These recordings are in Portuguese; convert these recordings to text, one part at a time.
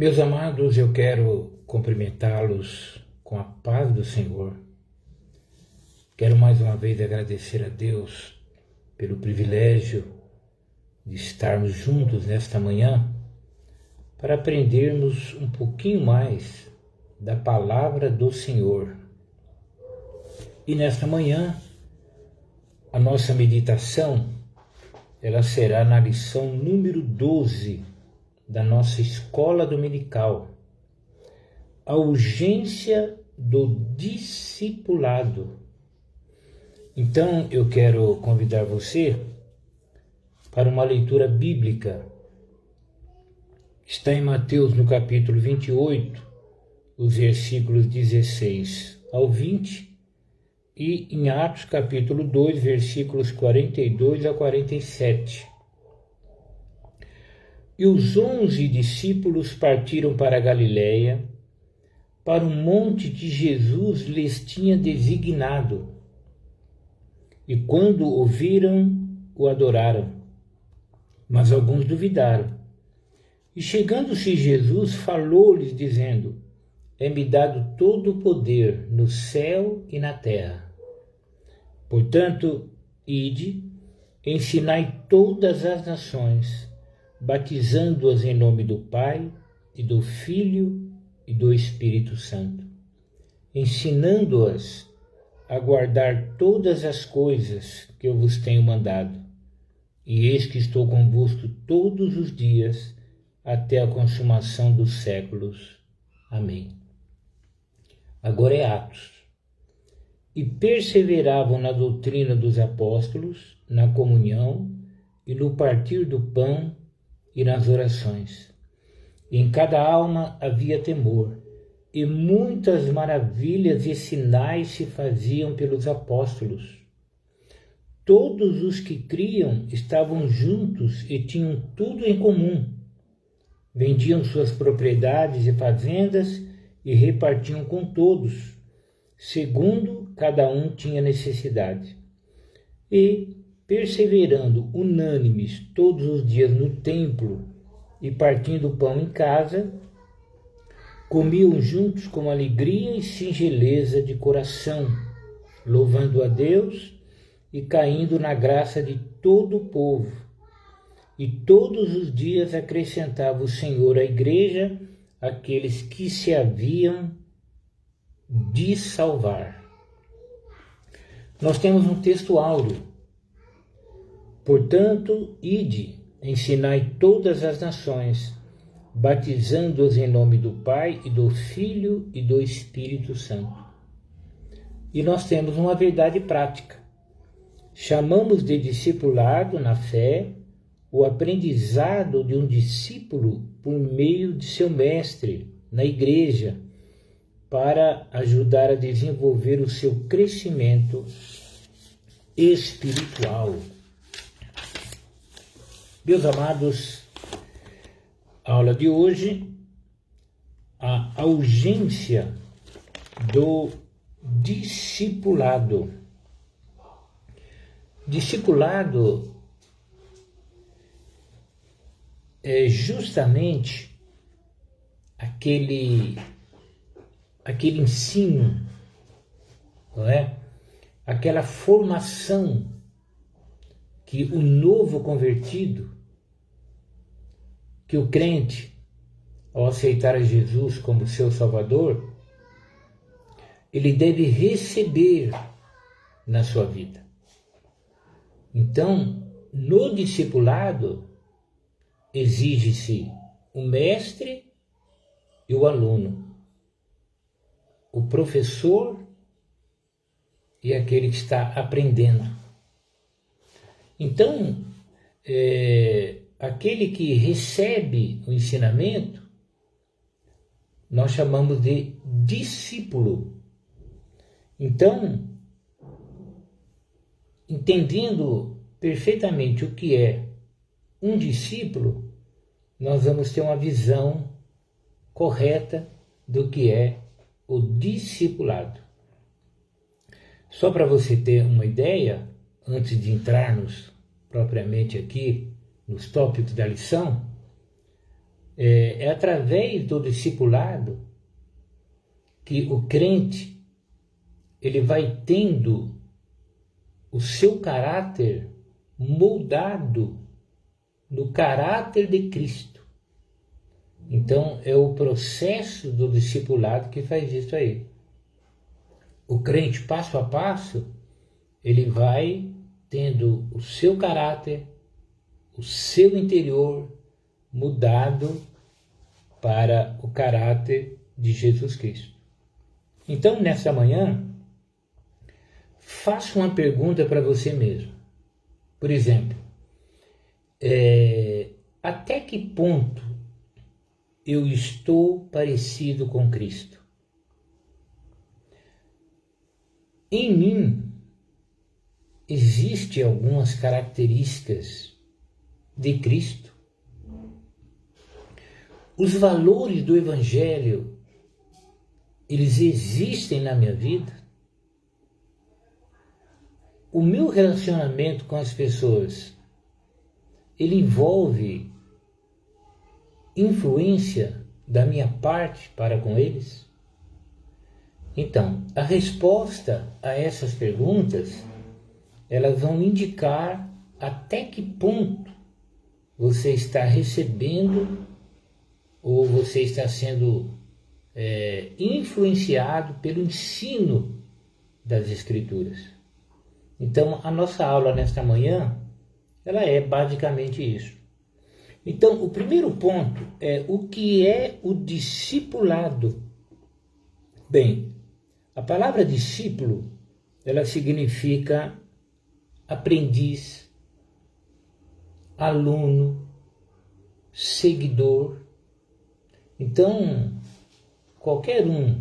Meus amados, eu quero cumprimentá-los com a paz do Senhor. Quero mais uma vez agradecer a Deus pelo privilégio de estarmos juntos nesta manhã para aprendermos um pouquinho mais da palavra do Senhor. E nesta manhã, a nossa meditação, ela será na lição número 12 da nossa escola dominical, a urgência do discipulado. Então, eu quero convidar você para uma leitura bíblica. Está em Mateus, no capítulo 28, os versículos 16 ao 20, e em Atos, capítulo 2, versículos 42 a 47. E os 11 discípulos partiram para a Galiléia, para o monte que Jesus lhes tinha designado. E quando o viram, o adoraram, mas alguns duvidaram. E chegando-se Jesus, falou-lhes, dizendo: É-me dado todo o poder no céu e na terra. Portanto, ide, ensinai todas as nações, batizando-as em nome do Pai, e do Filho e do Espírito Santo, ensinando-as a guardar todas as coisas que eu vos tenho mandado. E eis que estou convosco todos os dias, até a consumação dos séculos. Amém. Agora é Atos. E perseveravam na doutrina dos apóstolos, na comunhão e no partir do pão e nas orações. E em cada alma havia temor, e muitas maravilhas e sinais se faziam pelos apóstolos. Todos os que criam estavam juntos e tinham tudo em comum. Vendiam suas propriedades e fazendas e repartiam com todos, segundo cada um tinha necessidade. E, perseverando unânimes todos os dias no templo e partindo o pão em casa, comiam juntos com alegria e singeleza de coração, louvando a Deus e caindo na graça de todo o povo. E todos os dias acrescentava o Senhor à igreja aqueles que se haviam de salvar. Nós temos um texto áureo. Portanto, ide, ensinai todas as nações, batizando-as em nome do Pai e do Filho e do Espírito Santo. E nós temos uma verdade prática. Chamamos de discipulado na fé o aprendizado de um discípulo por meio de seu mestre na igreja, para ajudar a desenvolver o seu crescimento espiritual. Meus amados, a aula de hoje, a urgência do discipulado. Discipulado é justamente aquele ensino, não é? Aquela formação que o novo convertido, que o crente, ao aceitar a Jesus como seu Salvador, ele deve receber na sua vida. Então, no discipulado, exige-se o mestre e o aluno, o professor e aquele que está aprendendo. Então, aquele que recebe o ensinamento, nós chamamos de discípulo. Então, entendendo perfeitamente o que é um discípulo, nós vamos ter uma visão correta do que é o discipulado. Só para você ter uma ideia, antes de entrarmos propriamente aqui nos tópicos da lição, É através do discipulado que o crente ele vai tendo o seu caráter moldado no caráter de Cristo. Então é o processo do discipulado que faz isso aí. O crente, passo a passo, ele vai tendo o seu caráter, o seu interior mudado para o caráter de Jesus Cristo. Então, nessa manhã, faça uma pergunta para você mesmo. Por exemplo, até que ponto eu estou parecido com Cristo? Em mim, existem algumas características de Cristo. Os valores do Evangelho, eles existem na minha vida? O meu relacionamento com as pessoas, ele envolve influência da minha parte para com eles? Então, a resposta a essas perguntas, elas vão indicar até que ponto você está recebendo ou você está sendo influenciado pelo ensino das Escrituras. Então, a nossa aula nesta manhã, ela é basicamente isso. Então, o primeiro ponto é o que é o discipulado. Bem, a palavra discípulo, ela significa aprendiz, aluno, seguidor. Então, qualquer um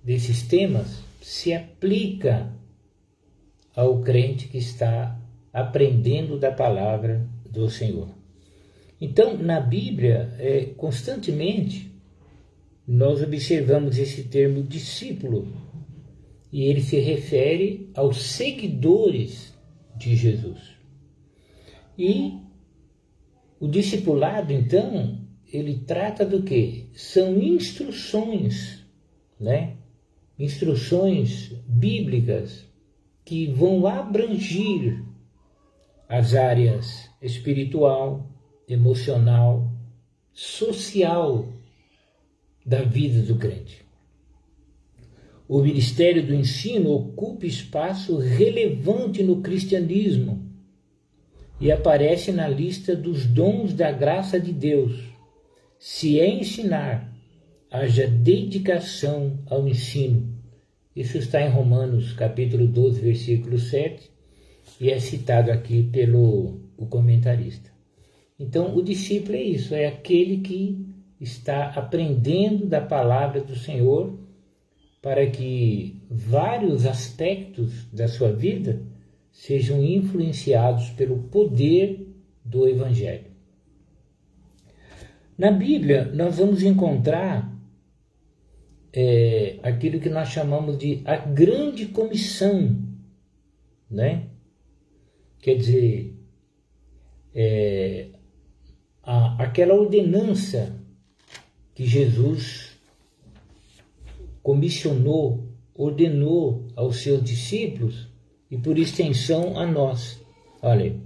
desses temas se aplica ao crente que está aprendendo da palavra do Senhor. Então, na Bíblia, constantemente, nós observamos esse termo discípulo, e ele se refere aos seguidores de Jesus. E o discipulado, então, ele trata do quê? São instruções, né? Instruções bíblicas que vão abranger as áreas espiritual, emocional, social da vida do crente. O ministério do ensino ocupa espaço relevante no cristianismo e aparece na lista dos dons da graça de Deus. Se é ensinar, haja dedicação ao ensino. Isso está em Romanos, capítulo 12, versículo 7, e é citado aqui pelo comentarista. Então, o discípulo é isso, é aquele que está aprendendo da palavra do Senhor para que vários aspectos da sua vida sejam influenciados pelo poder do Evangelho. Na Bíblia, nós vamos encontrar aquilo que nós chamamos de a grande comissão, né? Quer dizer, aquela ordenança que Jesus comissionou, ordenou aos seus discípulos e por extensão a nós. Olha,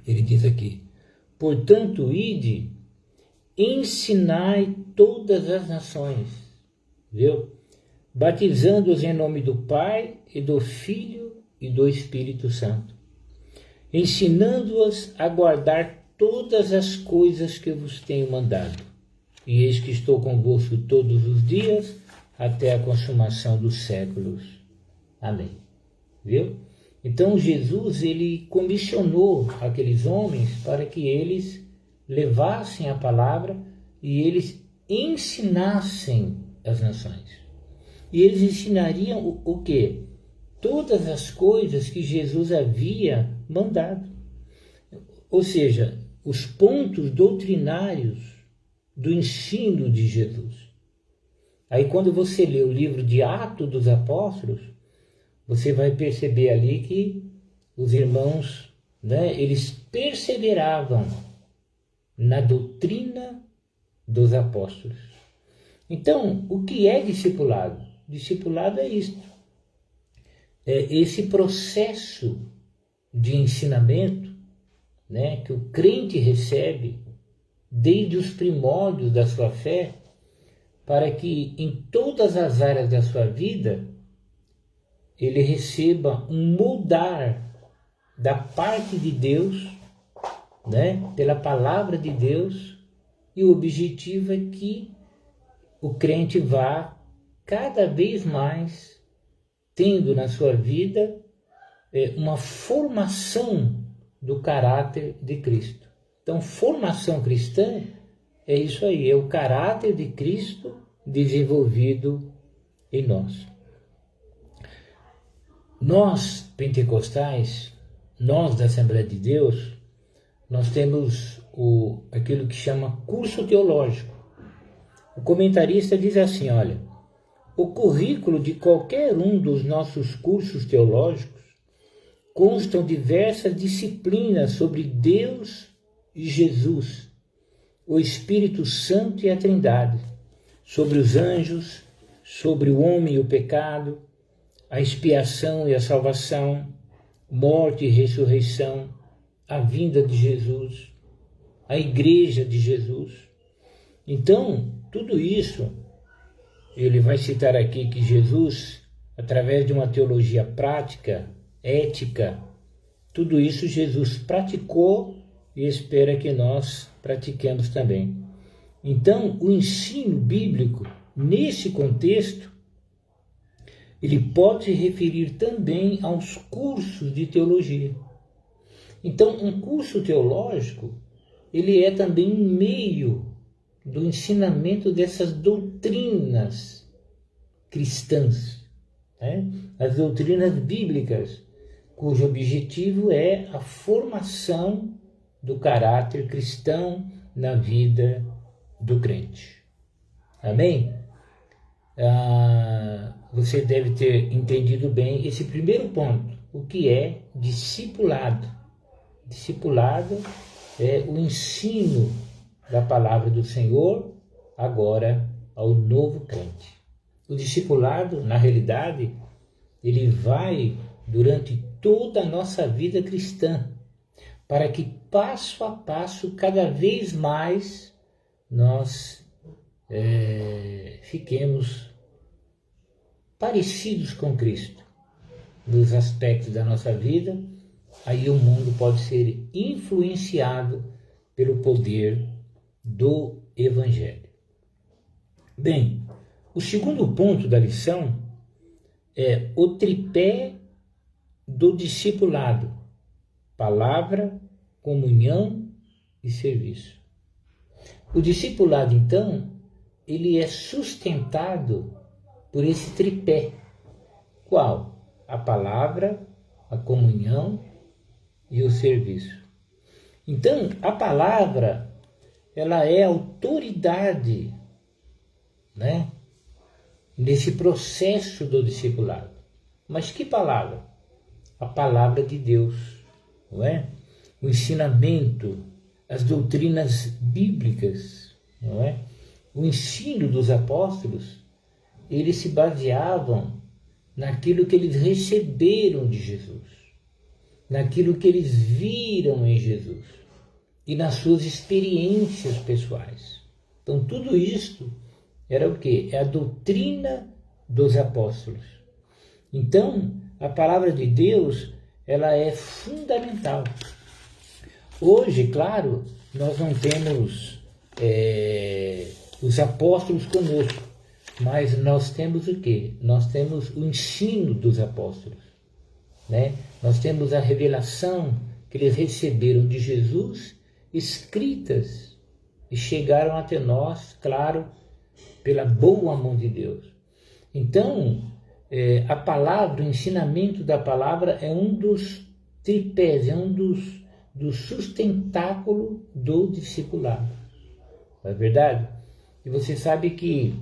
ele diz aqui: portanto, ide, ensinai todas as nações, viu? Batizando-os em nome do Pai e do Filho e do Espírito Santo, ensinando-os a guardar todas as coisas que eu vos tenho mandado. E eis que estou convosco todos os dias, até a consumação dos séculos. Amém. Viu? Então Jesus, ele comissionou aqueles homens para que eles levassem a palavra e eles ensinassem as nações. E eles ensinariam o quê? Todas as coisas que Jesus havia mandado. Ou seja, os pontos doutrinários do ensino de Jesus. Aí quando você lê o livro de Atos dos Apóstolos, você vai perceber ali que os irmãos, né, eles perseveravam na doutrina dos apóstolos. Então, o que é discipulado? Discipulado é isto. É esse processo de ensinamento, né, que o crente recebe desde os primórdios da sua fé, para que em todas as áreas da sua vida ele receba um moldar da parte de Deus, né, pela palavra de Deus, e o objetivo é que o crente vá cada vez mais tendo na sua vida uma formação do caráter de Cristo. Então, formação cristã é isso aí, é o caráter de Cristo desenvolvido em nós. Nós, pentecostais, nós da Assembleia de Deus, nós temos aquilo que chama curso teológico. O comentarista diz assim, olha, o currículo de qualquer um dos nossos cursos teológicos constam diversas disciplinas sobre Deus e Jesus, o Espírito Santo e a Trindade, sobre os anjos, sobre o homem e o pecado, a expiação e a salvação, morte e ressurreição, a vinda de Jesus, a igreja de Jesus. Então, tudo isso, ele vai citar aqui que Jesus, através de uma teologia prática, ética, tudo isso Jesus praticou e espera que nós pratiquemos também. Então, o ensino bíblico, nesse contexto, ele pode se referir também aos cursos de teologia. Então, um curso teológico, ele é também um meio do ensinamento dessas doutrinas cristãs, né? As doutrinas bíblicas, cujo objetivo é a formação do caráter cristão na vida do crente. Amém? Você deve ter entendido bem esse primeiro ponto, o que é discipulado. Discipulado é o ensino da palavra do Senhor agora ao novo crente. O discipulado, na realidade, ele vai durante toda a nossa vida cristã, para que passo a passo, cada vez mais, nós fiquemos parecidos com Cristo nos aspectos da nossa vida. Aí o mundo pode ser influenciado pelo poder do Evangelho. Bem, o segundo ponto da lição é o tripé do discipulado: palavra, comunhão e serviço. O discipulado, então, ele é sustentado por esse tripé. Qual? A palavra, a comunhão e o serviço. Então, a palavra, ela é autoridade, né, nesse processo do discipulado. Mas que palavra? A palavra de Deus, não é? O ensinamento, as doutrinas bíblicas, não é? O ensino dos apóstolos, eles se baseavam naquilo que eles receberam de Jesus, naquilo que eles viram em Jesus e nas suas experiências pessoais. Então, tudo isso era o quê? É a doutrina dos apóstolos. Então, a palavra de Deus, ela é fundamental. Hoje, claro, nós não temos os apóstolos conosco, mas nós temos o quê? Nós temos o ensino dos apóstolos, né? Nós temos a revelação que eles receberam de Jesus, escritas, e chegaram até nós, claro, pela boa mão de Deus. Então, a palavra, o ensinamento da palavra é um dos tripés, é um dos sustentáculos do discipulado. Não é verdade? E você sabe que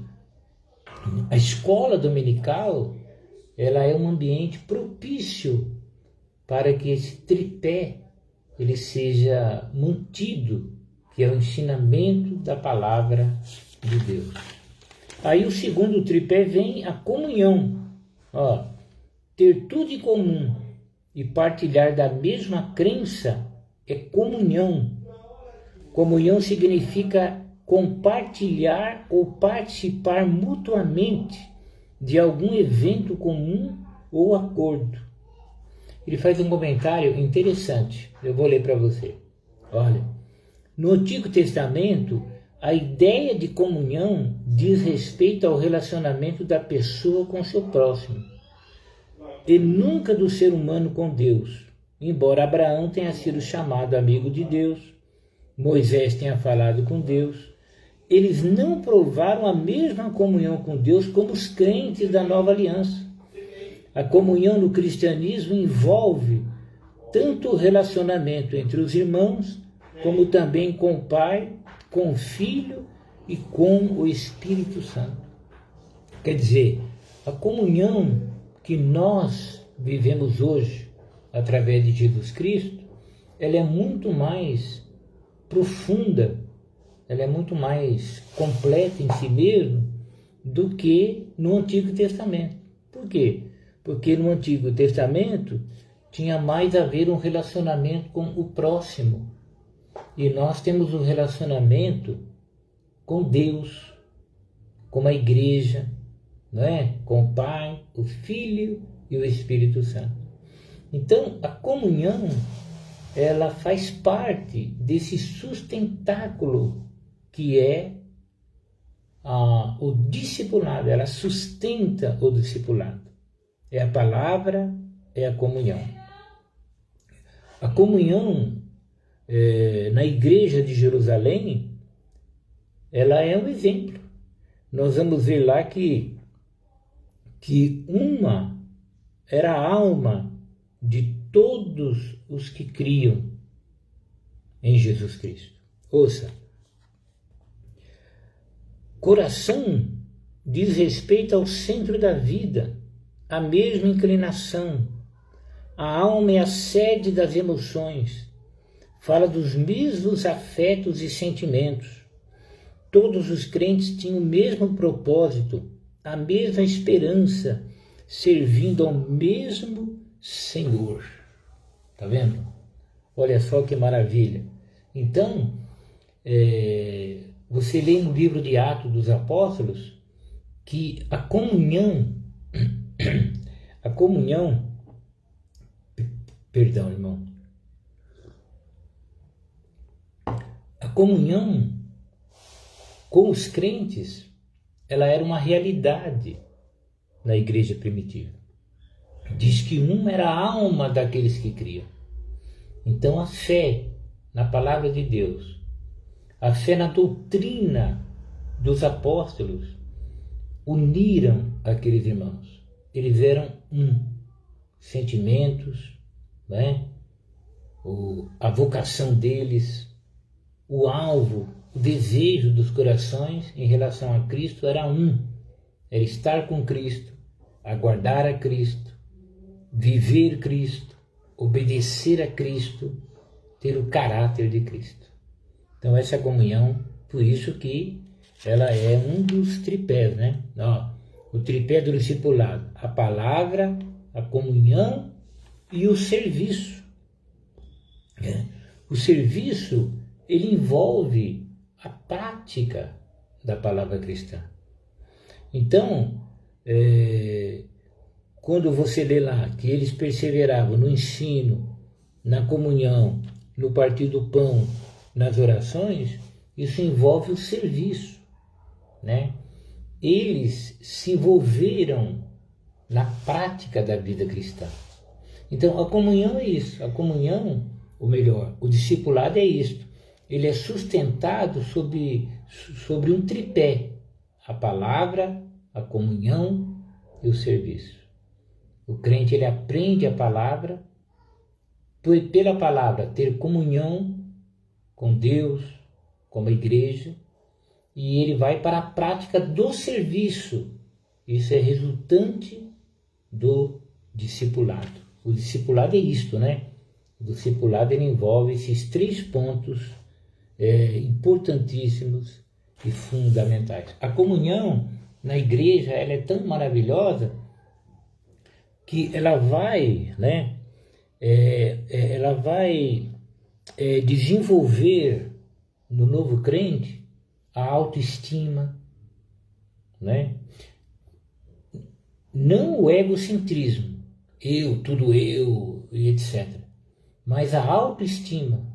a escola dominical, ela é um ambiente propício para que esse tripé ele seja mantido que é o ensinamento da palavra de Deus. Aí o segundo tripé vem a comunhão. Ó, ter tudo em comum e partilhar da mesma crença é comunhão. Comunhão significa compartilhar ou participar mutuamente de algum evento comum ou acordo. Ele faz um comentário interessante, eu vou ler para você. Olha, no Antigo Testamento, a ideia de comunhão diz respeito ao relacionamento da pessoa com seu próximo, e nunca do ser humano com Deus. Embora Abraão tenha sido chamado amigo de Deus, Moisés tenha falado com Deus, eles não provaram a mesma comunhão com Deus como os crentes da nova aliança. A comunhão no cristianismo envolve tanto o relacionamento entre os irmãos, como também com o Pai, com o Filho e com o Espírito Santo. Quer dizer, a comunhão que nós vivemos hoje, através de Jesus Cristo, ela é muito mais profunda, ela é muito mais completa em si mesmo do que no Antigo Testamento. Por quê? Porque no Antigo Testamento tinha mais a ver um relacionamento com o próximo. E nós temos um relacionamento com Deus, com a igreja, não é? Com o Pai, o Filho e o Espírito Santo. Então, a comunhão, ela faz parte desse sustentáculo que é o discipulado. Ela sustenta o discipulado. É a palavra, é a comunhão. A comunhão na igreja de Jerusalém, ela é um exemplo. Nós vamos ver lá que uma era a alma de todos os que criam em Jesus Cristo. Ouça, coração diz respeito ao centro da vida, a mesma inclinação. A alma é a sede das emoções, fala dos mesmos afetos e sentimentos. Todos os crentes tinham o mesmo propósito, a mesma esperança, servindo ao mesmo Senhor. Tá vendo? Olha só que maravilha. Então, você lê no livro de Atos dos Apóstolos que a comunhão, perdão, irmão, a comunhão com os crentes, ela era uma realidade na igreja primitiva. Diz que uma era a alma daqueles que criam. Então a fé na palavra de Deus, a fé na doutrina dos apóstolos, uniram aqueles irmãos. Eles eram sentimentos, né? A vocação deles, o alvo, o desejo dos corações em relação a Cristo era era estar com Cristo, aguardar a Cristo, viver Cristo, obedecer a Cristo, ter o caráter de Cristo. Então essa comunhão, por isso que ela é um dos tripés, né? O tripé do discipulado, a palavra, a comunhão e o serviço. O serviço, ele envolve a prática da palavra cristã. Então, quando você lê lá que eles perseveravam no ensino, na comunhão, no partir do pão, nas orações, isso envolve o serviço, né? Eles se envolveram na prática da vida cristã. Então, a comunhão é isso. A comunhão, ou melhor, o discipulado é isto. Ele é sustentado sobre um tripé: a palavra, a comunhão e o serviço. O crente, ele aprende a palavra, pela palavra ter comunhão com Deus, com a igreja, e ele vai para a prática do serviço. Isso é resultante do discipulado. O discipulado é isto, né? O discipulado, ele envolve esses 3 pontos importantíssimos e fundamentais. A comunhão na igreja, ela é tão maravilhosa que ela vai, né, desenvolver no novo crente a autoestima, né? Não o egocentrismo, tudo eu, e etc. Mas a autoestima,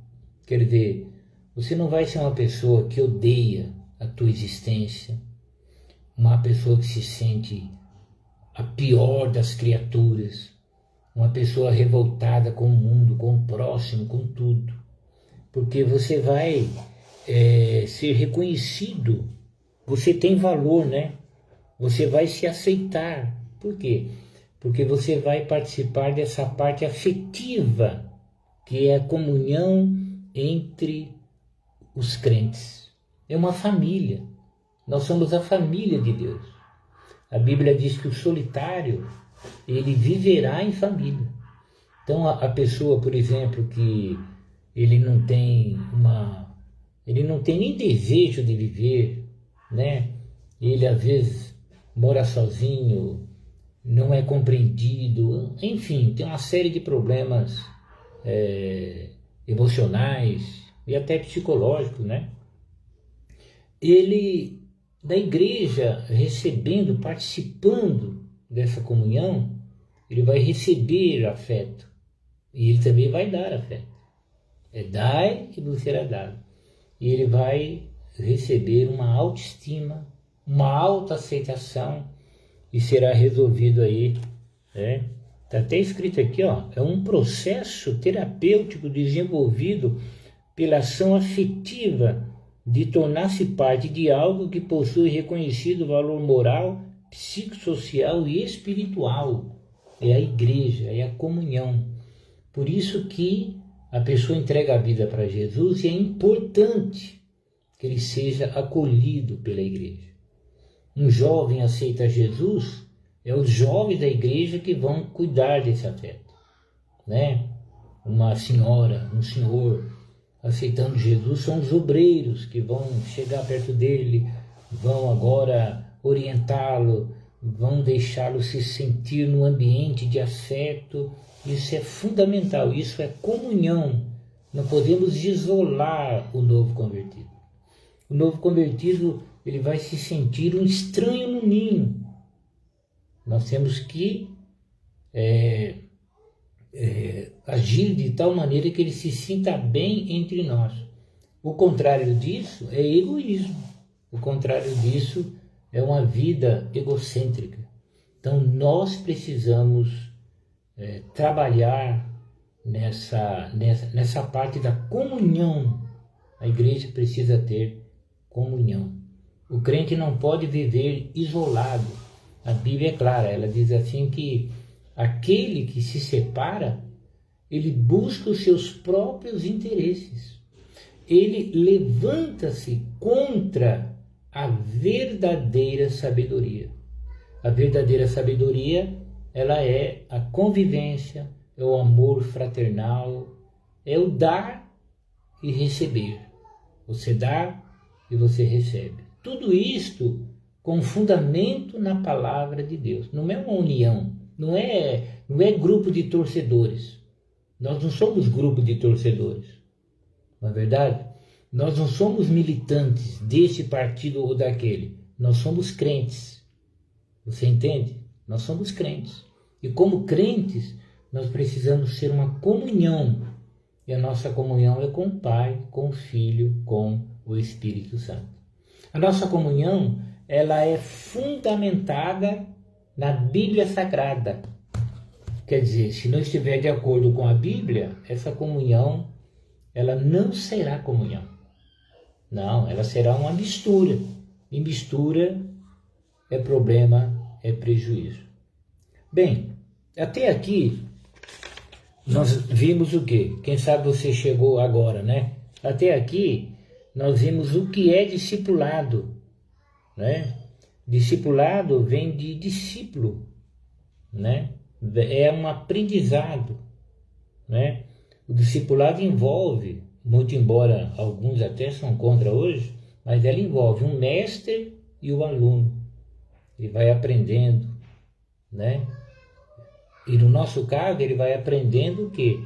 quer dizer, você não vai ser uma pessoa que odeia a tua existência, uma pessoa que se sente a pior das criaturas, uma pessoa revoltada com o mundo, com o próximo, com tudo. Porque você vai ser reconhecido, você tem valor, né? Você vai se aceitar. Por quê? Porque você vai participar dessa parte afetiva, que é a comunhão entre os crentes. É uma família. Nós somos a família de Deus. A Bíblia diz que o solitário, ele viverá em família. Então a pessoa, por exemplo, que ele não tem nem desejo de viver, né? Ele às vezes mora sozinho, não é compreendido, enfim, tem uma série de problemas emocionais e até psicológicos, né? Ele, da igreja, recebendo, participando dessa comunhão, ele vai receber afeto e ele também vai dar afeto. Dai que vos será dado. E ele vai receber uma autoestima, uma autoaceitação e será resolvido aí, né? Está até escrito aqui, ó, é um processo terapêutico desenvolvido pela ação afetiva de tornar-se parte de algo que possui reconhecido valor moral, psicossocial e espiritual. É a igreja, é a comunhão. Por isso que a pessoa entrega a vida para Jesus e é importante que ele seja acolhido pela igreja. Um jovem aceita Jesus, é os jovens da igreja que vão cuidar desse afeto, né? Uma senhora, um senhor aceitando Jesus são os obreiros que vão chegar perto dele, vão agora orientá-lo, vão deixá-lo se sentir no ambiente de afeto. Isso é fundamental, isso é comunhão. Não podemos isolar o novo convertido. O novo convertido, ele vai se sentir um estranho no ninho. Nós temos que agir de tal maneira que ele se sinta bem entre nós. O contrário disso é egoísmo. O contrário disso é uma vida egocêntrica. Então nós precisamos trabalhar nessa parte da comunhão. A igreja precisa ter comunhão. O crente não pode viver isolado. A Bíblia é clara, ela diz assim que aquele que se separa, ele busca os seus próprios interesses. Ele levanta-se contra a verdadeira sabedoria. A verdadeira sabedoria, ela é a convivência, é o amor fraternal, é o dar e receber. Você dá e você recebe. Tudo isto com fundamento na palavra de Deus. Não é uma união, não é grupo de torcedores. Nós não somos grupo de torcedores, não é verdade? Nós não somos militantes desse partido ou daquele. Nós somos crentes. Você entende? Nós somos crentes. E como crentes, nós precisamos ser uma comunhão. E a nossa comunhão é com o Pai, com o Filho, com o Espírito Santo. A nossa comunhão, ela é fundamentada na Bíblia Sagrada. Quer dizer, se não estiver de acordo com a Bíblia, essa comunhão, ela não será comunhão. Não, ela será uma mistura. E mistura é problema, é prejuízo. Bem, até aqui nós vimos o quê? Quem sabe você chegou agora, né? Até aqui nós vimos o que é discipulado, né? Discipulado vem de discípulo, né? É um aprendizado, né? O discipulado envolve muito embora alguns até são contra hoje, mas ela envolve um mestre e o aluno. Ele vai aprendendo, né? E no nosso caso, ele vai aprendendo o quê?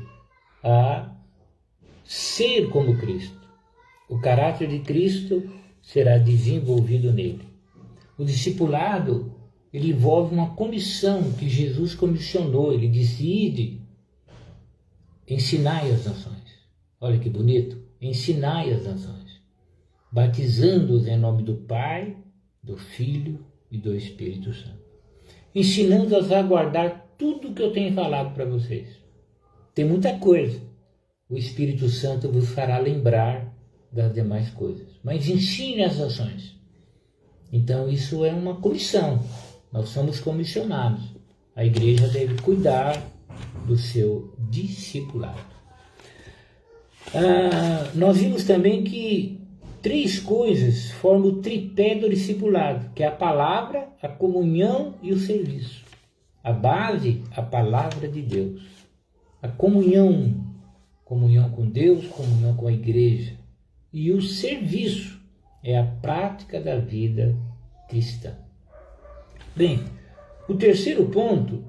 A ser como Cristo. O caráter de Cristo será desenvolvido nele. O discipulado, ele envolve uma comissão que Jesus comissionou. Ele disse: ide, ensinai as nações. Olha que bonito. Ensinai as nações, batizando-os em nome do Pai, do Filho e do Espírito Santo. Ensinando-os a guardar tudo que eu tenho falado para vocês. Tem muita coisa. O Espírito Santo vos fará lembrar das demais coisas. Mas ensine as ações. Então isso é uma comissão. Nós somos comissionados. A igreja deve cuidar do seu discipulado. Nós vimos também que 3 coisas formam o tripé do discipulado, que é a palavra, a comunhão e o serviço. A base, a palavra de Deus. A comunhão com Deus, comunhão com a igreja. E o serviço é a prática da vida cristã. Bem, o terceiro ponto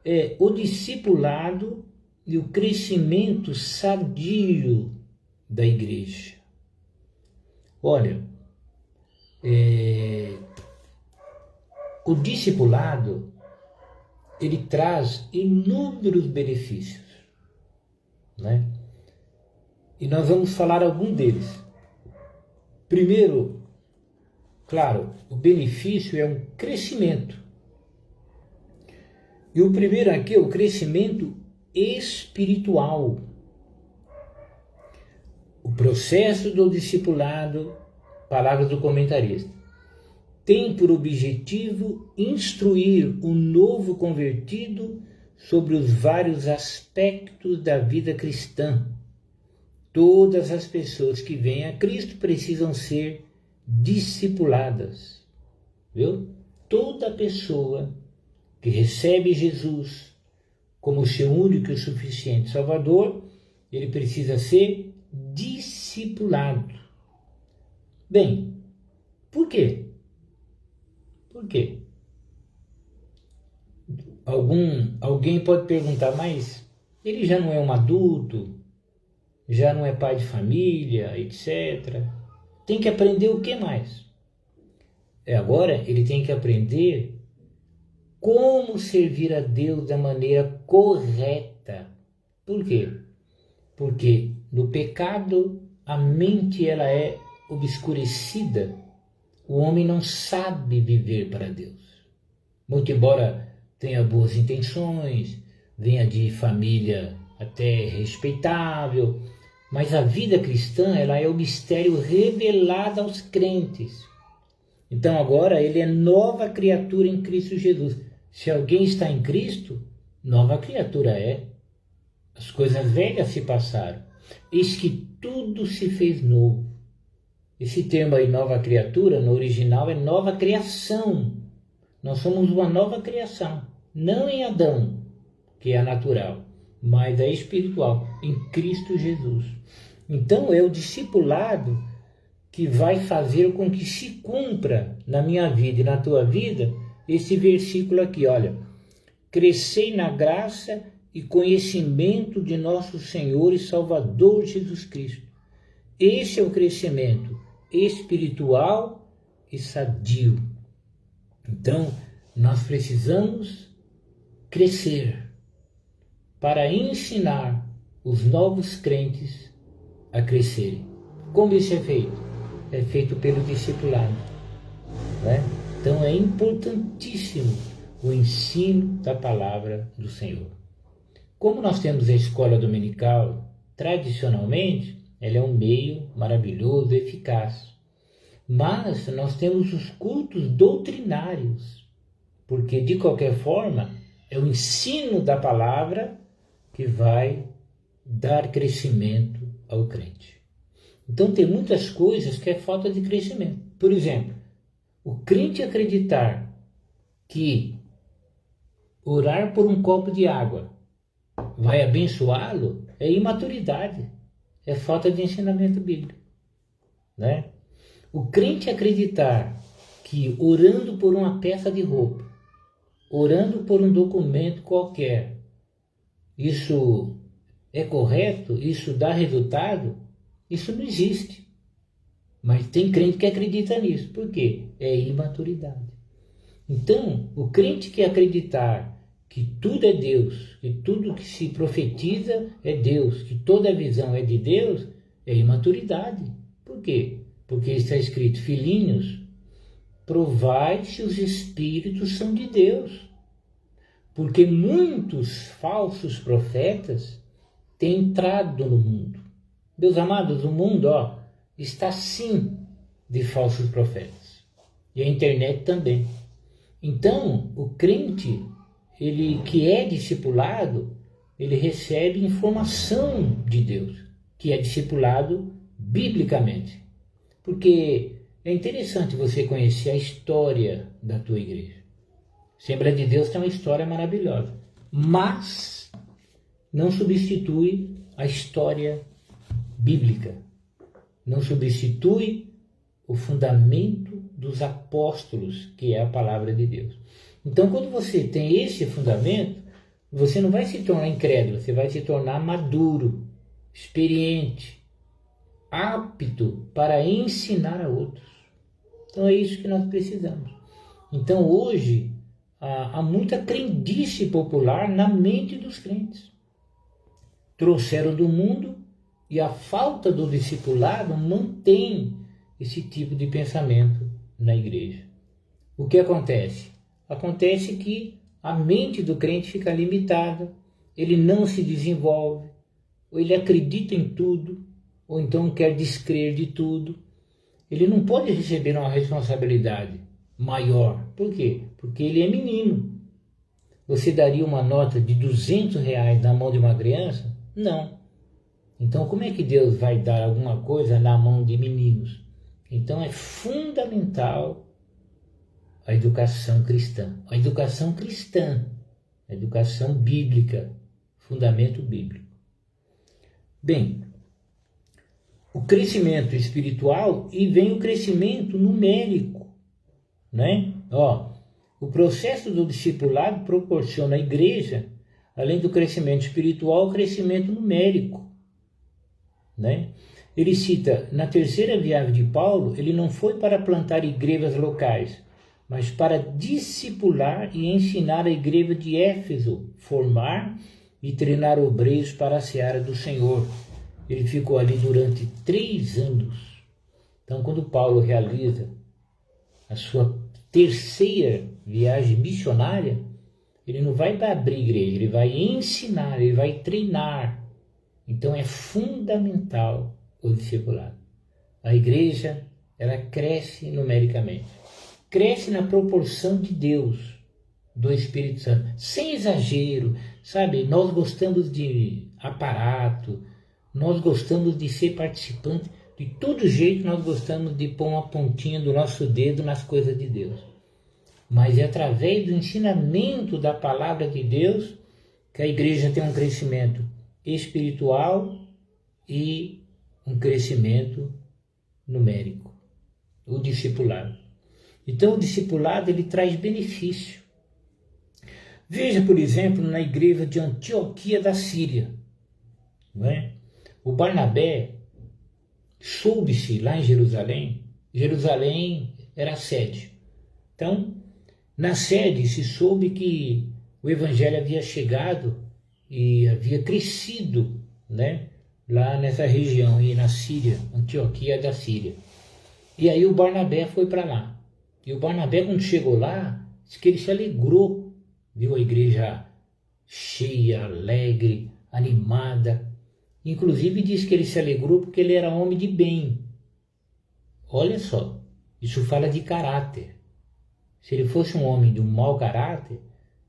é o discipulado e o crescimento sadio da igreja. Olha, o discipulado, ele traz inúmeros benefícios, né? E nós vamos falar algum deles. Primeiro, claro, o benefício é um crescimento. E o primeiro aqui é o crescimento espiritual. O processo do discipulado, palavras do comentarista, tem por objetivo instruir o novo convertido sobre os vários aspectos da vida cristã. Todas as pessoas que vêm a Cristo precisam ser discipuladas. Viu? Toda pessoa que recebe Jesus como seu único e suficiente Salvador, ele precisa ser discipulado. Bem, por quê? Por quê? Alguém pode perguntar, mas ele já não é um adulto, já não é pai de família, etc. Tem que aprender o que mais? Agora ele tem que aprender como servir a Deus da maneira correta. Por quê? Porque no pecado a mente ela é obscurecida. O homem não sabe viver para Deus. Muito embora tenha boas intenções, venha de família até respeitável, mas a vida cristã ela é o mistério revelado aos crentes. Então agora ele é nova criatura em Cristo Jesus. Se alguém está em Cristo, nova criatura é. As coisas velhas se passaram. Eis que tudo se fez novo. Esse termo aí, nova criatura, no original é nova criação. Nós somos uma nova criação. Não em Adão, que é a natural, mas a espiritual, em Cristo Jesus. Então é o discipulado que vai fazer com que se cumpra na minha vida e na tua vida esse versículo aqui, olha. Crescei na graça e conhecimento de nosso Senhor e Salvador Jesus Cristo. Esse é o crescimento espiritual e sadio. Então, nós precisamos crescer para ensinar os novos crentes a crescerem. Como isso é feito? É feito pelo discipulado, né? Então é importantíssimo o ensino da palavra do Senhor. Como nós temos a escola dominical, tradicionalmente, ela é um meio maravilhoso, eficaz. Mas nós temos os cultos doutrinários, porque de qualquer forma é o ensino da palavra que vai dar crescimento ao crente. Então tem muitas coisas que é falta de crescimento. Por exemplo, o crente acreditar que orar por um copo de água vai abençoá-lo é imaturidade, é falta de ensinamento bíblico, né? O crente acreditar que orando por uma peça de roupa, orando por um documento qualquer, isso é correto, isso dá resultado, isso não existe. Mas tem crente que acredita nisso. Por quê? É imaturidade. Então, o crente que acreditar que tudo é Deus, que tudo que se profetiza é Deus, que toda visão é de Deus, é imaturidade. Por quê? Porque está escrito: filhinhos, provai se os espíritos são de Deus. Porque muitos falsos profetas têm entrado no mundo. Meus amados, o mundo está sim de falsos profetas. E a internet também. Então, o crente, ele que é discipulado, ele recebe informação de Deus, que é discipulado biblicamente. Porque é interessante você conhecer a história da tua igreja. Assembleia de Deus tem uma história maravilhosa, mas não substitui a história bíblica. Não substitui o fundamento dos apóstolos, que é a palavra de Deus. Então, quando você tem esse fundamento, você não vai se tornar incrédulo, você vai se tornar maduro, experiente, apto para ensinar a outros. Então, é isso que nós precisamos. Então, hoje, há muita crendice popular na mente dos crentes. Trouxeram do mundo e a falta do discipulado mantém esse tipo de pensamento na igreja. O que acontece? Acontece que a mente do crente fica limitada, ele não se desenvolve, ou ele acredita em tudo, ou então quer descrer de tudo. Ele não pode receber uma responsabilidade maior. Por quê? Porque ele é menino. Você daria uma nota de R$ 200 na mão de uma criança? Não. Então, como é que Deus vai dar alguma coisa na mão de meninos? Então, é fundamental a educação cristã. A educação cristã, a educação bíblica, fundamento bíblico. Bem, o crescimento espiritual e vem o crescimento numérico, né? O processo do discipulado proporciona à igreja, além do crescimento espiritual, o crescimento numérico, né? Ele cita, na terceira viagem de Paulo, ele não foi para plantar igrejas locais, mas para discipular e ensinar a igreja de Éfeso, formar e treinar obreiros para a seara do Senhor. Ele ficou ali durante 3 anos. Então, quando Paulo realiza a sua terceira viagem missionária, ele não vai para abrir igreja, ele vai ensinar, ele vai treinar. Então, é fundamental o discipulado. A igreja, ela cresce numericamente. Cresce na proporção de Deus, do Espírito Santo, sem exagero, sabe? Nós gostamos de aparato, nós gostamos de ser participante, de todo jeito nós gostamos de pôr uma pontinha do nosso dedo nas coisas de Deus. Mas é através do ensinamento da palavra de Deus que a igreja tem um crescimento espiritual e um crescimento numérico, o discipulado. Então o discipulado ele traz benefício. Veja, por exemplo, na igreja de Antioquia da Síria, não é? O Barnabé soube-se lá em Jerusalém, Jerusalém era a sede. Então, na sede se soube que o evangelho havia chegado e havia crescido, né? Lá nessa região, e na Síria, Antioquia da Síria. E aí o Barnabé foi para lá. E o Barnabé, quando chegou lá, disse que ele se alegrou, viu a igreja cheia, alegre, animada. Inclusive disse que ele se alegrou porque ele era homem de bem. Olha só, isso fala de caráter. Se ele fosse um homem de um mau caráter,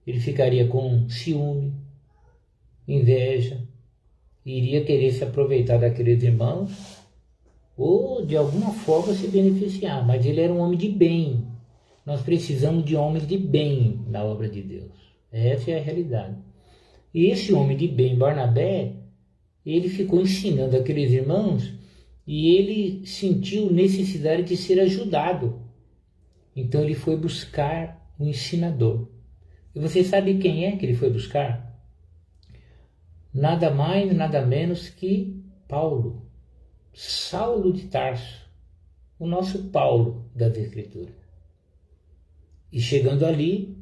ele ficaria com ciúme, inveja, iria querer se aproveitar daqueles irmãos ou de alguma forma se beneficiar, mas ele era um homem de bem. Nós precisamos de homens de bem na obra de Deus. Essa é a realidade. E esse homem de bem, Barnabé, ele ficou ensinando aqueles irmãos e ele sentiu necessidade de ser ajudado. Então ele foi buscar um ensinador. E você sabe quem é que ele foi buscar? Nada mais, nada menos que Paulo, Saulo de Tarso, o nosso Paulo das Escrituras. E chegando ali,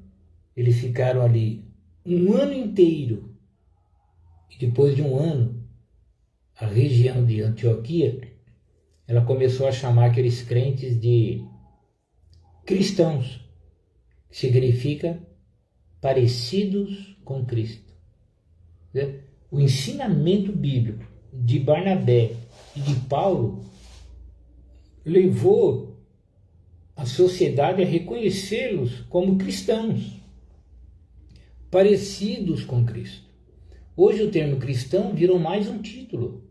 eles ficaram ali um ano inteiro. E depois de um ano, a região de Antioquia, ela começou a chamar aqueles crentes de cristãos, que significa parecidos com Cristo. O ensinamento bíblico de Barnabé e de Paulo levou a sociedade a reconhecê-los como cristãos, parecidos com Cristo. Hoje o termo cristão virou mais um título.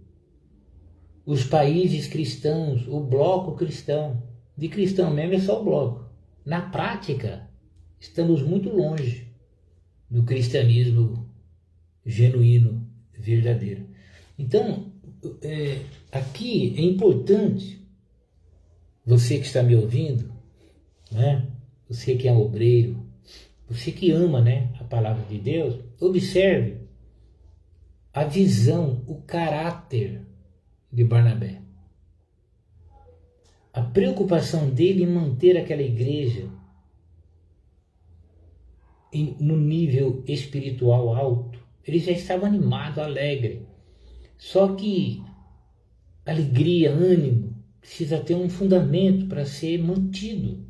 Os países cristãos, o bloco cristão. De cristão mesmo é só o bloco. Na prática, estamos muito longe do cristianismo genuíno, verdadeiro. Então, aqui é importante, você que está me ouvindo, né? Você que é obreiro, você que ama, né, a palavra de Deus, observe a visão, o caráter de Barnabé. A preocupação dele em manter aquela igreja no nível espiritual alto. Ele já estava animado, alegre. Só que alegria, ânimo, precisa ter um fundamento para ser mantido.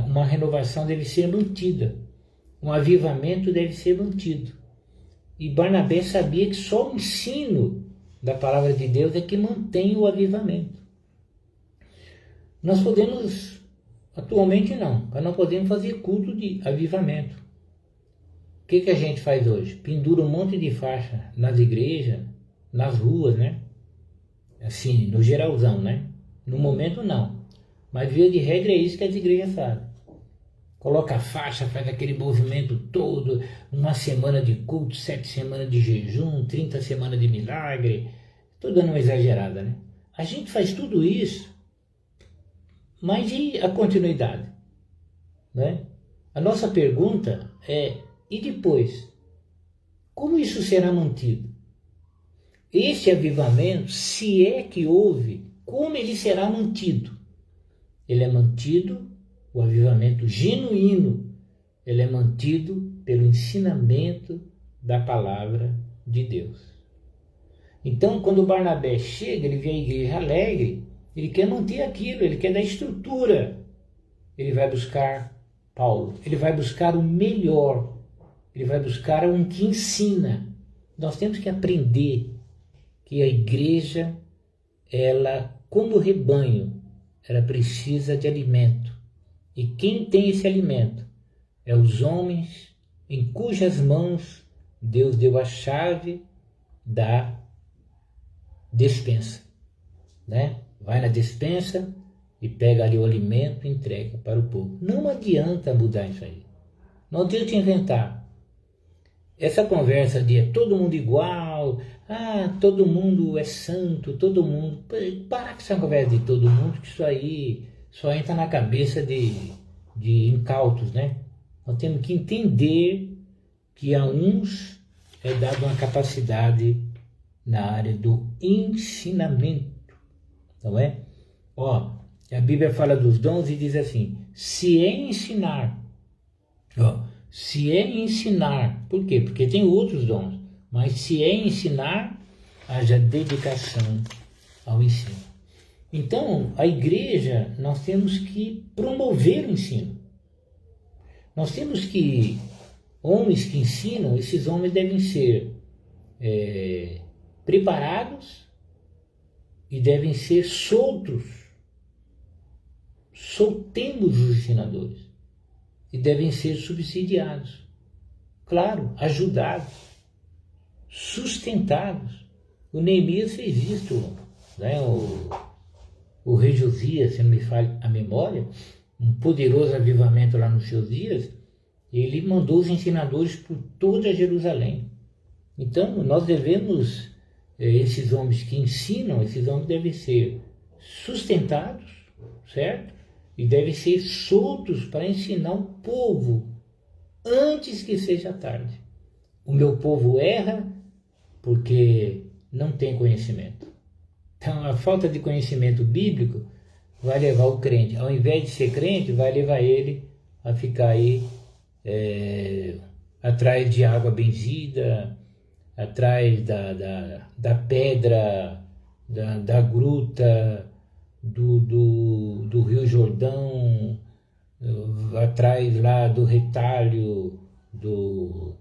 Uma renovação deve ser mantida. Um avivamento deve ser mantido. E Barnabé sabia que só o ensino da palavra de Deus é que mantém o avivamento. Nós podemos, atualmente não, mas não podemos fazer culto de avivamento. O que a gente faz hoje? Pendura um monte de faixa nas igrejas, nas ruas, né? Assim, no geralzão, né? No momento não. Mas via de regra é isso que as igrejas fazem. Coloca a faixa, faz aquele movimento todo, uma semana de culto, 7 semanas de jejum, 30 semanas de milagre. Estou dando uma exagerada, né? A gente faz tudo isso, mas e a continuidade? Né? A nossa pergunta é, e depois? Como isso será mantido? Esse avivamento, se é que houve, como ele será mantido? Ele é mantido, o avivamento genuíno, ele é mantido pelo ensinamento da palavra de Deus. Então, quando Barnabé chega, ele vê a igreja alegre, ele quer manter aquilo, ele quer dar estrutura. Ele vai buscar Paulo, ele vai buscar o melhor, ele vai buscar um que ensina. Nós temos que aprender que a igreja, ela, como rebanho, ela precisa de alimento. E quem tem esse alimento é os homens em cujas mãos Deus deu a chave da despensa, né? Vai na despensa e pega ali o alimento e entrega para o povo. Não adianta mudar isso aí. Não adianta inventar. Essa conversa de todo mundo igual, todo mundo é santo, todo mundo... Para com essa conversa de todo mundo, que isso aí só entra na cabeça de incautos, né? Nós temos que entender que a uns é dada uma capacidade na área do ensinamento, não é? A Bíblia fala dos dons e diz assim, se é ensinar, por quê? Porque tem outros dons, mas se é ensinar, haja dedicação ao ensino. Então, a igreja, nós temos que promover o ensino. Nós temos que, homens que ensinam, esses homens devem ser preparados e devem ser soltemos os ensinadores. E devem ser subsidiados. Claro, ajudados, sustentados. O Neemias fez isso, né? O rei Josias, se não me falha a memória, um poderoso avivamento lá nos seus dias, ele mandou os ensinadores por toda Jerusalém. Então, nós devemos esses homens que ensinam, esses homens devem ser sustentados, certo? E devem ser soltos para ensinar o povo antes que seja tarde. O meu povo erra porque não tem conhecimento. Então, a falta de conhecimento bíblico vai levar o crente, ao invés de ser crente, vai levar ele a ficar aí atrás de água benzida, atrás da pedra, da gruta, do Rio Jordão, atrás lá do retalho, do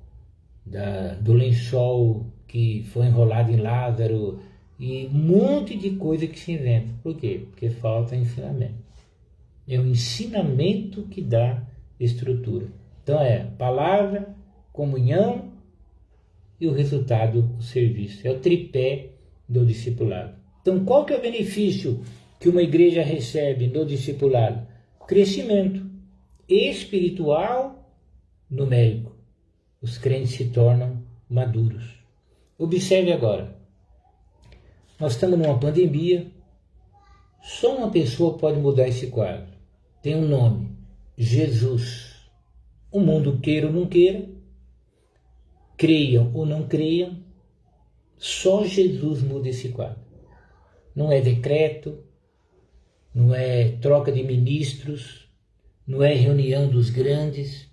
lençol que foi enrolado em Lázaro, e um monte de coisa que se inventa. Por quê? Porque falta ensinamento. É o ensinamento que dá estrutura. Então palavra, comunhão e o resultado, o serviço. É o tripé do discipulado. Então, qual que é o benefício que uma igreja recebe no discipulado? Crescimento espiritual, numérico. Os crentes se tornam maduros. Observe agora. Nós estamos numa pandemia. Só uma pessoa pode mudar esse quadro. Tem um nome: Jesus. O mundo queira ou não queira, creiam ou não creiam, só Jesus muda esse quadro. Não é decreto, não é troca de ministros, não é reunião dos grandes,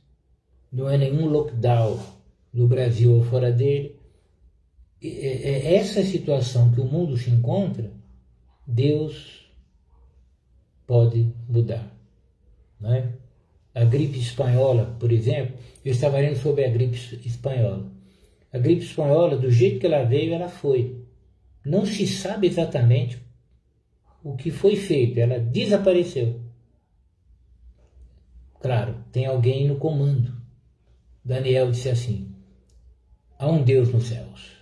não é nenhum lockdown no Brasil ou fora dele. Essa situação que o mundo se encontra, Deus pode mudar, não é? A gripe espanhola, por exemplo, eu estava lendo sobre a gripe espanhola. A gripe espanhola, do jeito que ela veio, ela foi. Não se sabe exatamente o que foi feito, ela desapareceu. Claro, tem alguém no comando. Daniel disse assim: há um Deus nos céus.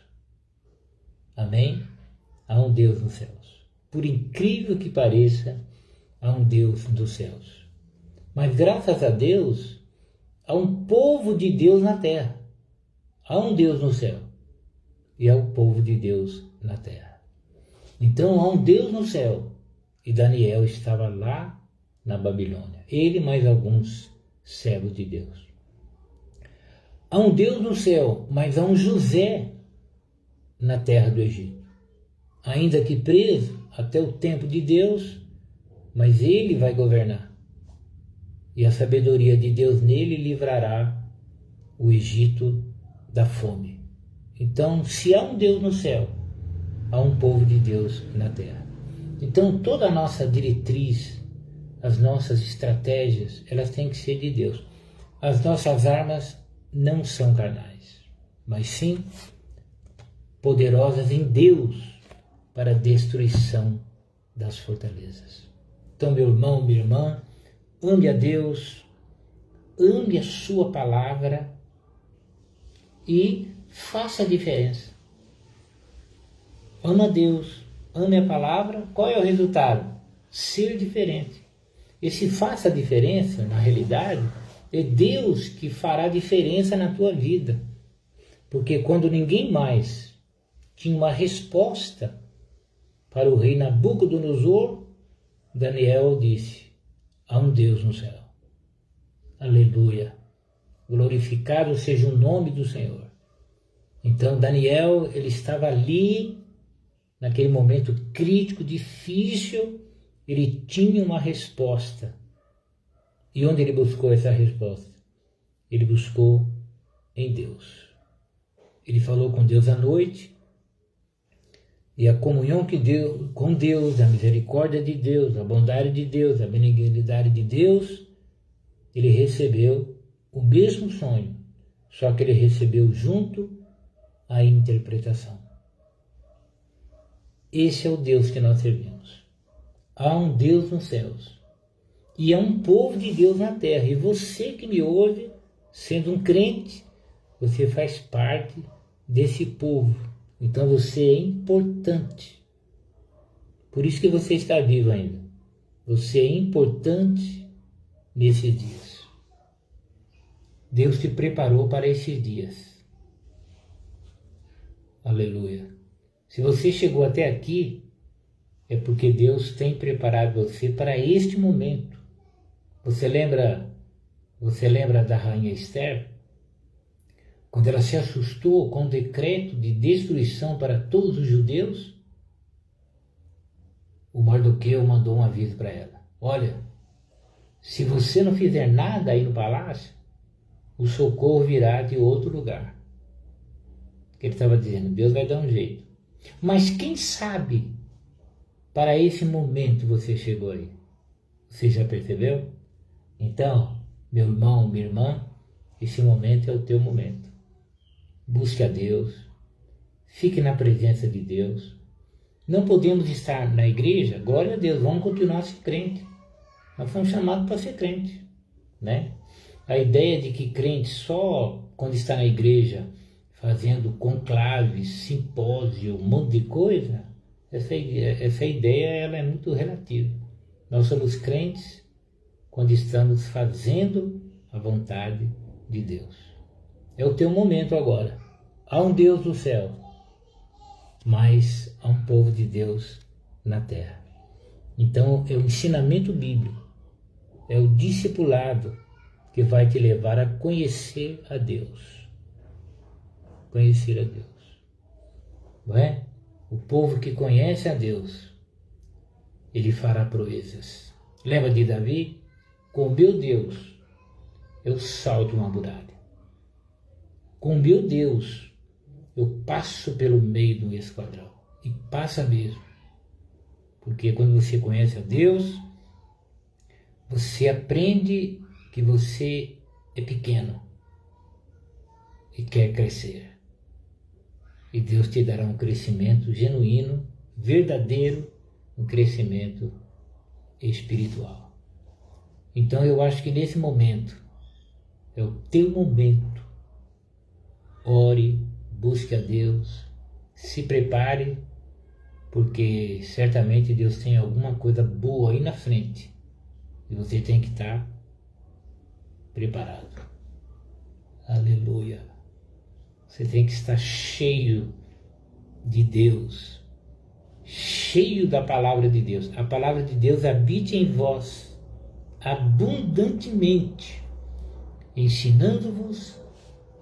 Amém? Há um Deus nos céus. Por incrível que pareça, há um Deus nos céus. Mas graças a Deus, há um povo de Deus na terra. Há um Deus no céu e há o povo de Deus na terra. Então há um Deus no céu e Daniel estava lá na Babilônia. Ele mais alguns servos de Deus. Há um Deus no céu, mas há um José na terra do Egito. Ainda que preso até o tempo de Deus, mas ele vai governar. E a sabedoria de Deus nele livrará o Egito da fome. Então, se há um Deus no céu, há um povo de Deus na terra. Então, toda a nossa diretriz, as nossas estratégias, elas têm que ser de Deus. As nossas armas não são carnais, mas sim poderosas em Deus para a destruição das fortalezas. Então, meu irmão, minha irmã, ame a Deus, ame a sua palavra e faça a diferença. Ama a Deus, ame a palavra, qual é o resultado? Ser diferente. E se faça a diferença, na realidade, é Deus que fará a diferença na tua vida. Porque quando ninguém mais tinha uma resposta para o rei Nabucodonosor, Daniel disse: há um Deus no céu. Aleluia. Glorificado seja o nome do Senhor. Então Daniel, ele estava ali, naquele momento crítico, difícil, ele tinha uma resposta. E onde ele buscou essa resposta? Ele buscou em Deus. Ele falou com Deus à noite, e a comunhão que deu com Deus, a misericórdia de Deus, a bondade de Deus, a benignidade de Deus, ele recebeu o mesmo sonho, só que ele recebeu junto a interpretação. Esse é o Deus que nós servimos. Há um Deus nos céus e há um povo de Deus na terra. E você que me ouve, sendo um crente, você faz parte desse povo. Então você é importante. Por isso que você está vivo ainda. Você é importante nesses dias. Deus te preparou para esses dias. Aleluia. Se você chegou até aqui, é porque Deus tem preparado você para este momento. Você lembra da rainha Esther? Quando ela se assustou com o decreto de destruição para todos os judeus, o Mardoqueu mandou um aviso para ela. Olha, se você não fizer nada aí no palácio, o socorro virá de outro lugar. Ele estava dizendo, Deus vai dar um jeito. Mas quem sabe para esse momento você chegou aí? Você já percebeu? Então, meu irmão, minha irmã, esse momento é o teu momento. Busque a Deus, fique na presença de Deus. Não podemos estar na igreja, glória a Deus, vamos continuar a ser crente. Nós fomos chamados para ser crente, né? A ideia de que crente só quando está na igreja fazendo conclaves, simpósio, um monte de coisa, essa ideia ela é muito relativa. Nós somos crentes quando estamos fazendo a vontade de Deus. É o teu momento agora. Há um Deus no céu, mas há um povo de Deus na terra. Então é o ensinamento bíblico, é o discipulado que vai te levar a conhecer a Deus. Conhecer a Deus. Não é? O povo que conhece a Deus, ele fará proezas. Lembra de Davi? Com meu Deus, eu salto uma muralha. Com meu Deus, eu passo pelo meio do esquadrão. E passa mesmo. Porque quando você conhece a Deus, você aprende que você é pequeno e quer crescer. E Deus te dará um crescimento genuíno, verdadeiro, um crescimento espiritual. Então eu acho que nesse momento, é o teu momento. Ore, busque a Deus, se prepare, porque certamente Deus tem alguma coisa boa aí na frente. E você tem que estar preparado. Aleluia. Você tem que estar cheio de Deus, cheio da palavra de Deus. A palavra de Deus habite em vós abundantemente, ensinando-vos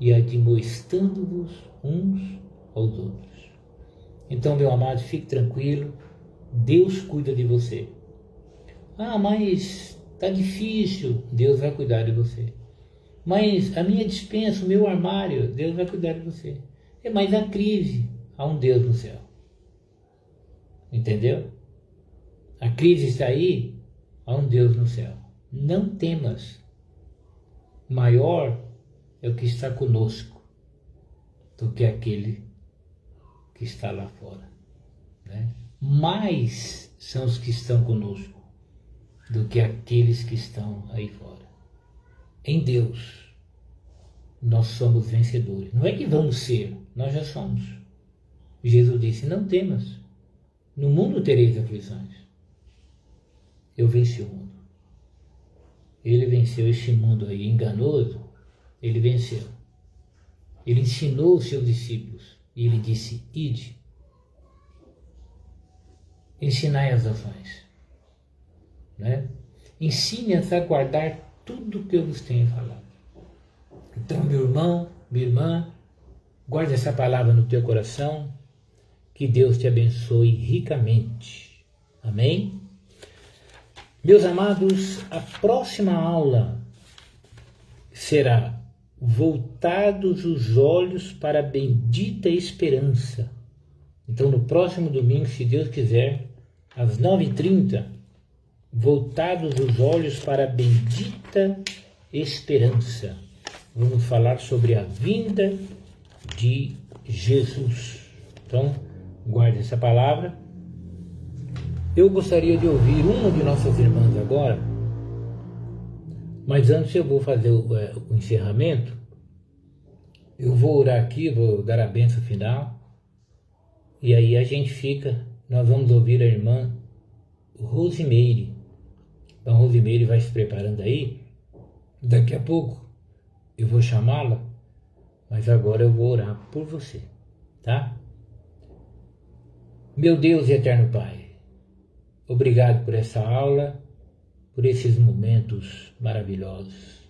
e admoestando-vos uns aos outros. Então, meu amado, fique tranquilo, Deus cuida de você. Ah, mas está difícil, Deus vai cuidar de você. Mas a minha despensa, o meu armário, Deus vai cuidar de você. Mas a crise, há um Deus no céu. Entendeu? A crise está aí, há um Deus no céu. Não temas. Maior é o que está conosco do que aquele que está lá fora. Né? Mais são os que estão conosco do que aqueles que estão aí fora. Em Deus, nós somos vencedores. Não é que vamos ser, nós já somos. Jesus disse, não temas, no mundo tereis aflições. Eu venci o mundo. Ele venceu este mundo aí enganoso, ele venceu. Ele ensinou os seus discípulos e ele disse, ide, ensinai as ações. Né? Ensine-as a guardar tudo que eu vos tenho falado. Então, meu irmão, minha irmã, guarde essa palavra no teu coração, que Deus te abençoe ricamente. Amém? Meus amados, a próxima aula será voltados os olhos para a bendita esperança. Então, no próximo domingo, se Deus quiser, às 9h30, voltados os olhos para a bendita esperança. Vamos falar sobre a vinda de Jesus. Então, guarde essa palavra. Eu gostaria de ouvir uma de nossas irmãs agora, mas antes eu vou fazer o encerramento. Eu vou orar aqui, vou dar a bênção final, e aí a gente fica, nós vamos ouvir a irmã Rosimeire. Então, Rosimeire vai se preparando aí. Daqui a pouco eu vou chamá-la, mas agora eu vou orar por você, tá? Meu Deus e eterno Pai, obrigado por essa aula, por esses momentos maravilhosos,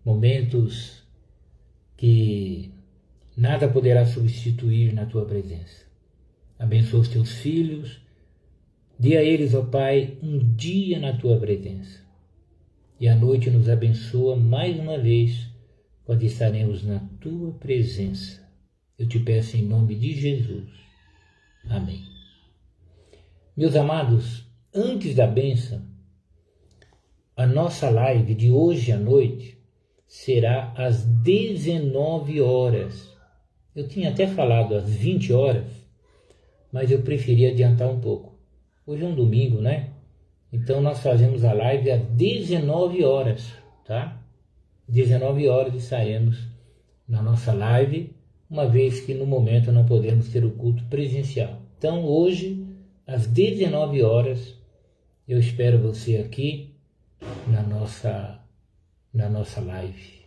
momentos que nada poderá substituir na tua presença. Abençoa os teus filhos, dê a eles, ó Pai, um dia na tua presença. E à noite nos abençoa mais uma vez, quando estaremos na tua presença. Eu te peço em nome de Jesus. Amém. Meus amados, antes da bênção, a nossa live de hoje à noite será às 19 horas. Eu tinha até falado às 20 horas, mas eu preferi adiantar um pouco. Hoje é um domingo, né? Então nós fazemos a live às 19 horas, tá? 19 horas estaremos na nossa live, uma vez que no momento não podemos ter o culto presencial. Então hoje, às 19 horas, eu espero você aqui na nossa live,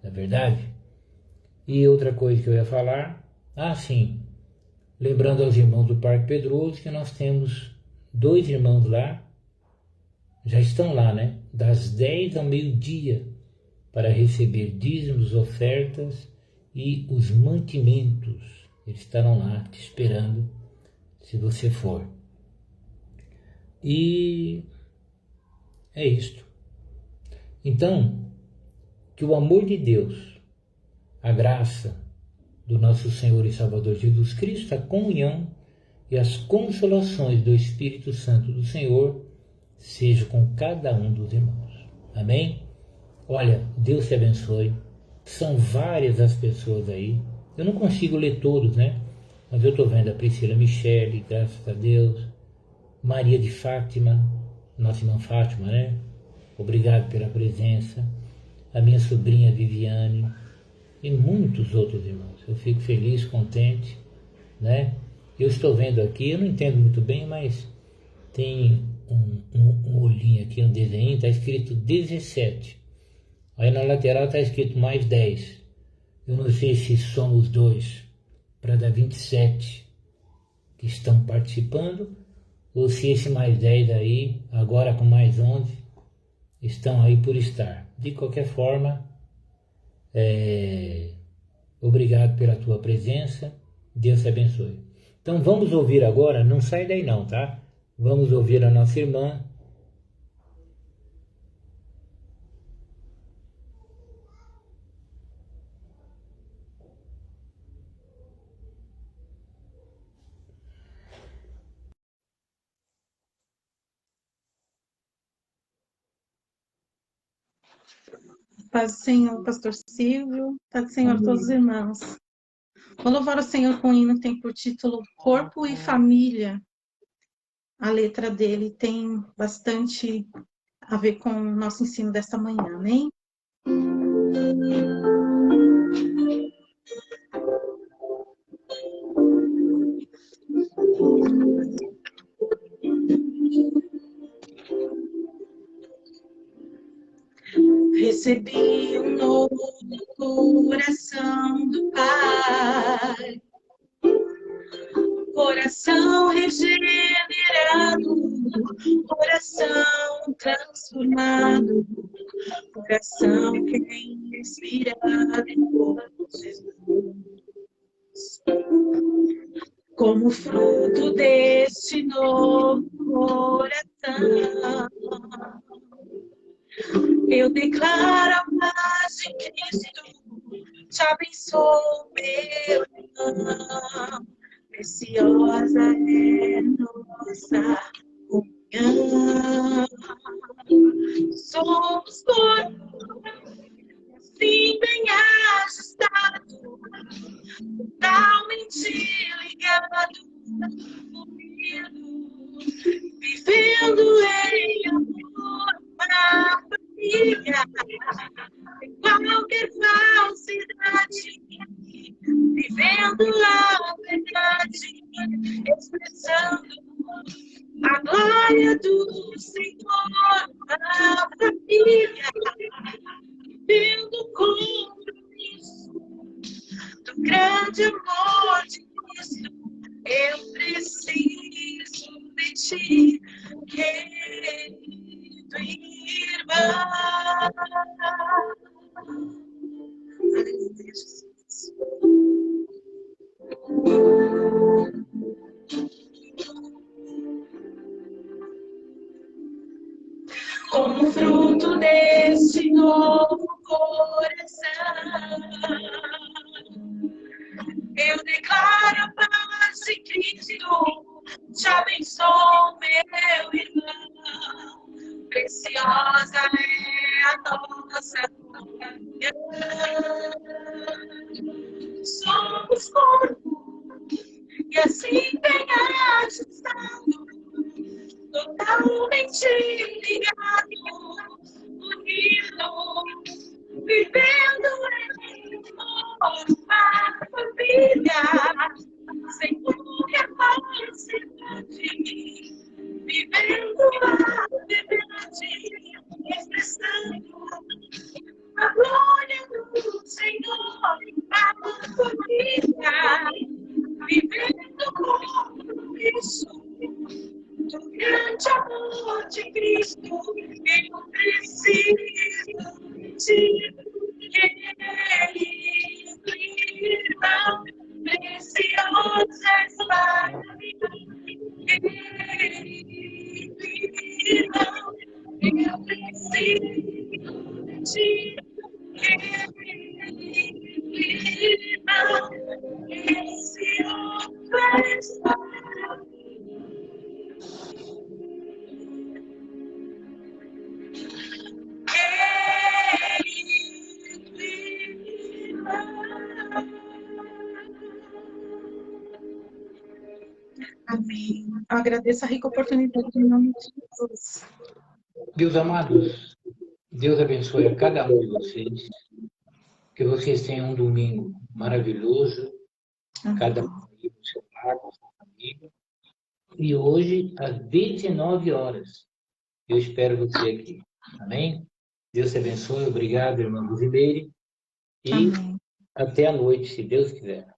não é verdade? E outra coisa que eu ia falar, sim, lembrando aos irmãos do Parque Pedroso que nós temos 2 irmãos lá, já estão lá, né? Das 10 ao meio-dia, para receber dízimos, ofertas e os mantimentos. Eles estarão lá te esperando, se você for. E é isto. Então, que o amor de Deus, a graça do nosso Senhor e Salvador Jesus Cristo, a comunhão e as consolações do Espírito Santo do Senhor seja com cada um dos irmãos. Amém? Olha, Deus te abençoe. São várias as pessoas aí. Eu não consigo ler todos, né? Mas eu estou vendo a Priscila Michele, graças a Deus. Maria de Fátima, nossa irmã Fátima, né? Obrigado pela presença. A minha sobrinha Viviane e muitos outros irmãos. Eu fico feliz, contente, né? Eu estou vendo aqui, eu não entendo muito bem, mas tem um olhinho aqui, um desenho, está escrito 17. Aí na lateral está escrito mais 10. Eu não sei se somos 2 para dar 27 que estão participando, ou se esse mais 10 aí, agora com mais 11, estão aí por estar. De qualquer forma, obrigado pela tua presença. Deus te abençoe. Então vamos ouvir agora, não sai daí não, tá? Vamos ouvir a nossa irmã. Paz do Senhor, pastor Silvio, paz do Senhor a todos os irmãos. Vou louvar o Senhor com o hino, tem por título Corpo e Família. A letra dele tem bastante a ver com o nosso ensino desta manhã, amém? Recebi um novo coração do Pai, coração regenerado, coração transformado, coração que é inspirado por Jesus. Como fruto deste novo coração, eu declaro a paz de Cristo, te abençoo, meu irmão. Preciosa é nossa comunhão. Somos corpo, assim bem ajustado, totalmente ligado, unido, vivendo em amor na família, em qualquer falsidade, vivendo a verdade, expressando a glória do Senhor na família, vivendo o compromisso do grande amor de Cristo. Eu querido irmão. Aleluia, Jesus. Como fruto deste novo coração, eu declaro a paz de Cristo, te abençoo, meu irmão. Preciosa é a nossa comunhão. Somos corpo, e assim tem ajustado, totalmente ligado, unido, vivendo em amor, uma família, sem qualquer falsidade, vivendo a verdade, expressando a glória do Senhor, a família, vivendo compromisso do grande amor de Cristo. Eu preciso de ti, querido irmão, preciosa és para mim, querido irmão, eu preciso de ti, querido irmão, preciosa és para mim. Amém. Eu agradeço a rica oportunidade em nome de Jesus. Meus amados, Deus abençoe a cada um de vocês. Que vocês tenham um domingo maravilhoso. Cada um aí no seu lar, com a sua família. E hoje, às 19 horas, eu espero você aqui. Amém? Deus te abençoe. Obrigado, irmã Rosimeire. E Amém. até a noite, se Deus quiser.